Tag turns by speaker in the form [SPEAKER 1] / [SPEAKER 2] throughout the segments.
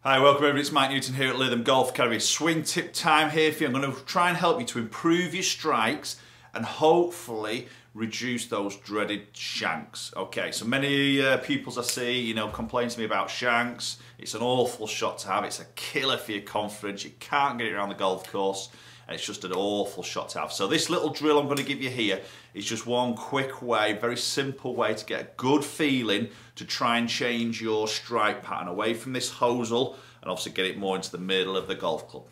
[SPEAKER 1] Hi, welcome everybody, it's Mike Newton here at Lytham Golf Academy. Swing tip time here for you. I'm going to try and help you to improve your strikes and hopefully reduce those dreaded shanks. Okay, so many pupils I see, complain to me about shanks. It's an awful shot to have, it's a killer for your confidence, you can't get it around the golf course, and it's just an awful shot to have. So this little drill I'm going to give you here is just one quick way, very simple way to get a good feeling to try and change your strike pattern away from this hosel and obviously get it more into the middle of the golf club.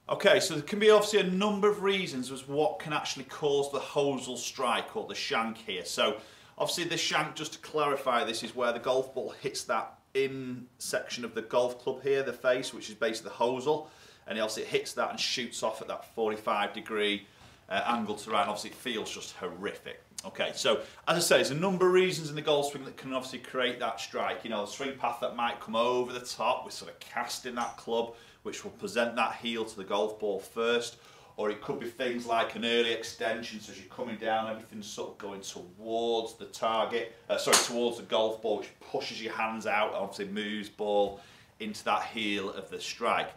[SPEAKER 1] Okay, so there can be obviously a number of reasons as what can actually cause the hosel strike or the shank here. So obviously the shank, just to clarify, this is where the golf ball hits that in section of the golf club here, the face, which is basically the hosel. And obviously it hits that and shoots off at that 45-degree angle to right, and obviously it feels just horrific. Okay, so as I say, there's a number of reasons in the golf swing that can obviously create that strike. The swing path that might come over the top with sort of casting that club, which will present that heel to the golf ball first. Or it could be things like an early extension, so as you're coming down, everything's sort of going towards the target, towards the golf ball, which pushes your hands out, obviously moves ball into that heel of the strike.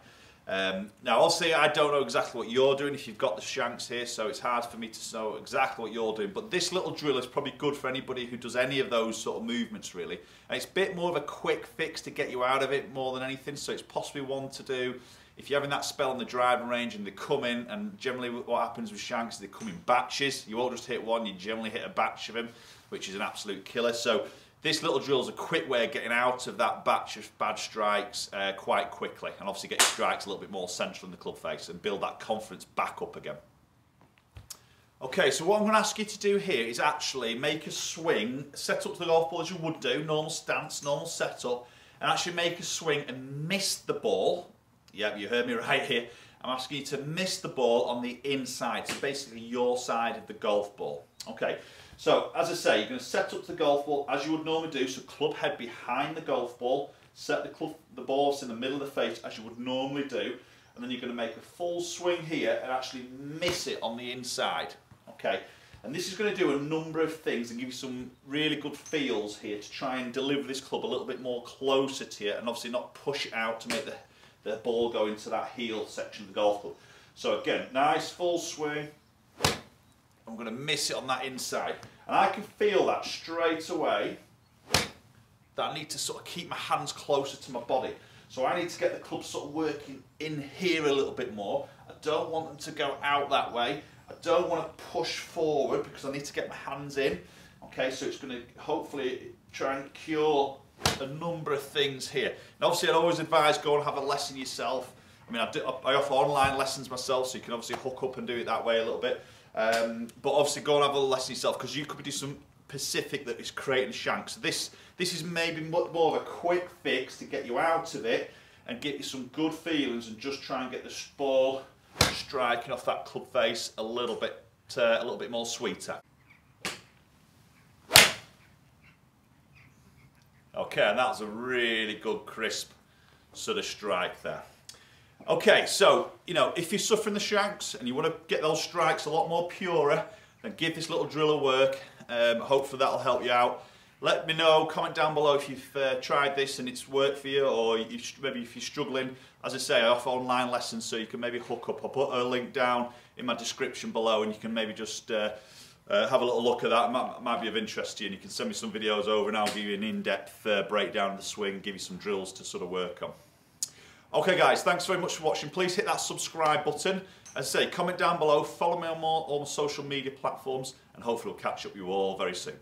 [SPEAKER 1] Now obviously I don't know exactly what you're doing if you've got the shanks here, so it's hard for me to know exactly what you're doing, but this little drill is probably good for anybody who does any of those sort of movements really, and it's a bit more of a quick fix to get you out of it more than anything, so it's possibly one to do if you're having that spell on the driving range and they come in, and generally what happens with shanks is they come in batches. You won't just hit one, you generally hit a batch of them, which is an absolute killer. So this little drill is a quick way of getting out of that batch of bad strikes quite quickly, and obviously get your strikes a little bit more central in the club face and build that confidence back up again. Okay, so what I'm going to ask you to do here is actually make a swing, set up to the golf ball as you would do, normal stance, normal setup, and actually make a swing and miss the ball. Yep, you heard me right here. I'm asking you to miss the ball on the inside, so basically your side of the golf ball. Okay. So, as I say, you're going to set up the golf ball as you would normally do, so club head behind the golf ball, set the ball in the middle of the face as you would normally do, and then you're going to make a full swing here and actually miss it on the inside. Okay, and this is going to do a number of things and give you some really good feels here to try and deliver this club a little bit more closer to you, and obviously not push it out to make the ball go into that heel section of the golf club. So again, nice full swing. I'm going to miss it on that inside, and I can feel that straight away that I need to sort of keep my hands closer to my body, so I need to get the club sort of working in here a little bit more. I don't want them to go out that way, I don't want to push forward because I need to get my hands in. Okay, so it's going to hopefully try and cure a number of things here. And obviously I'd always advise go and have a lesson yourself. I mean, I offer online lessons myself, so you can obviously hook up and do it that way a little bit. But obviously go and have a lesson yourself, because you could be doing some specific that is creating shanks. So this is maybe much more of a quick fix to get you out of it and get you some good feelings and just try and get the ball striking off that club face a little bit more sweeter. Okay, and that's a really good crisp sort of strike there. Okay, so, if you're suffering the shanks and you want to get those strikes a lot more purer, then give this little drill a work. Hopefully that'll help you out. Let me know, comment down below if you've tried this and it's worked for you, or maybe if you're struggling. As I say, I offer online lessons, so you can maybe hook up. I'll put a link down in my description below, and you can maybe just have a little look at that. It might be of interest to you, and you can send me some videos over and I'll give you an in-depth breakdown of the swing, give you some drills to sort of work on. Okay guys, thanks very much for watching. Please hit that subscribe button. As I say, comment down below, follow me on all my social media platforms, and hopefully we'll catch up with you all very soon.